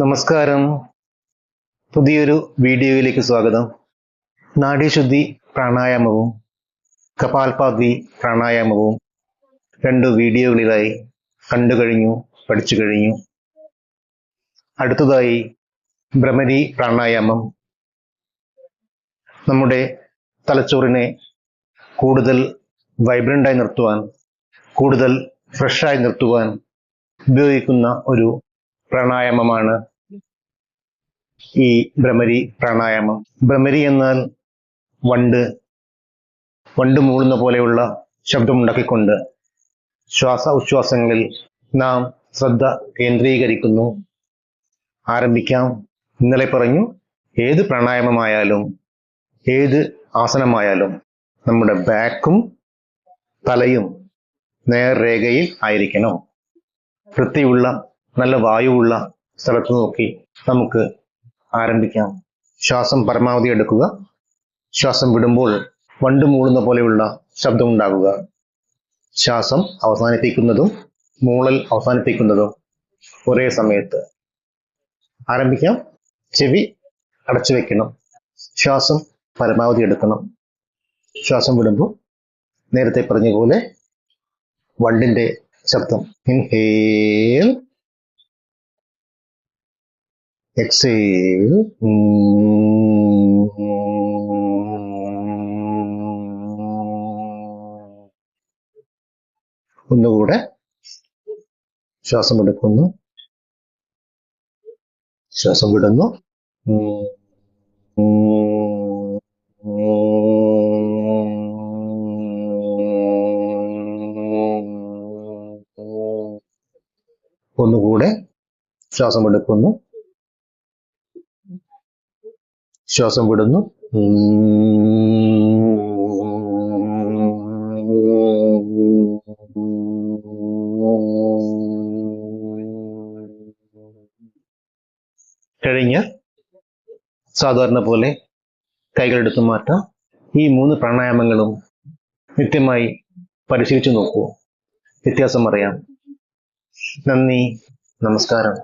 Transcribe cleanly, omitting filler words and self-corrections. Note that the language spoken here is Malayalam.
നമസ്കാരം. പുതിയൊരു വീഡിയോയിലേക്ക് സ്വാഗതം. നാഡീശുദ്ധി പ്രാണായാമവും കപാൽഭാതി പ്രാണായാമവും 2 വീഡിയോകളിലായി കണ്ടു കഴിഞ്ഞു, പഠിച്ചു കഴിഞ്ഞു. അടുത്തതായി ഭ്രമരി പ്രാണായാമം. നമ്മുടെ തലച്ചോറിനെ കൂടുതൽ വൈബ്രൻ്റായി നിർത്തുവാൻ, കൂടുതൽ ഫ്രഷായി നിർത്തുവാൻ ഉപയോഗിക്കുന്ന ഒരു പ്രാണായാമമാണ് ഈ ഭ്രമരി പ്രാണായാമം. ഭ്രമരി എന്നാൽ വണ്ട് മൂളുന്ന പോലെയുള്ള ശബ്ദമുണ്ടാക്കിക്കൊണ്ട് ഉച്ഛ്വാസങ്ങളിൽ നാം ശ്രദ്ധ കേന്ദ്രീകരിക്കുന്നു. ആരംഭിക്കാം. ഇന്നലെ പറഞ്ഞു, ഏത് പ്രാണായാമമായാലും ഏത് ആസനമായാലും നമ്മുടെ ബാക്കും തലയും നേർരേഖയിൽ ആയിരിക്കണം. വൃത്തിയുള്ള നല്ല വായുവുള്ള സ്ഥലത്ത് നോക്കി നമുക്ക് ആരംഭിക്കാം. ശ്വാസം പരമാവധി എടുക്കുക. ശ്വാസം വിടുമ്പോൾ വണ്ട് മൂളുന്ന പോലെയുള്ള ശബ്ദമുണ്ടാകുക. ശ്വാസം അവസാനിപ്പിക്കുന്നതും മൂളൽ അവസാനിപ്പിക്കുന്നതും ഒരേ സമയത്ത്. ആരംഭിക്കാം. ചെവി അടച്ചു വെക്കണം. ശ്വാസം പരമാവധി എടുക്കണം. ശ്വാസം വിടുമ്പോൾ നേരത്തെ പറഞ്ഞ പോലെ വണ്ടിന്റെ ശബ്ദം. Inhale, exhale. ഒന്നുകൂടെ. ശ്വാസം എടുക്കുന്നു, ശ്വാസം വിടുന്നു. ഒന്നുകൂടെ. ശ്വാസം എടുക്കുന്നു, ശ്വാസം വിടുന്നു. കഴിഞ്ഞ് സാധാരണ പോലെ കൈകളെടുത്ത് മാറ്റാം. ഈ 3 പ്രാണായാമങ്ങളും നിത്യമായി പരിശീലിച്ചു നോക്കൂ. വ്യത്യാസം അറിയാം. നന്ദി, നമസ്കാരം.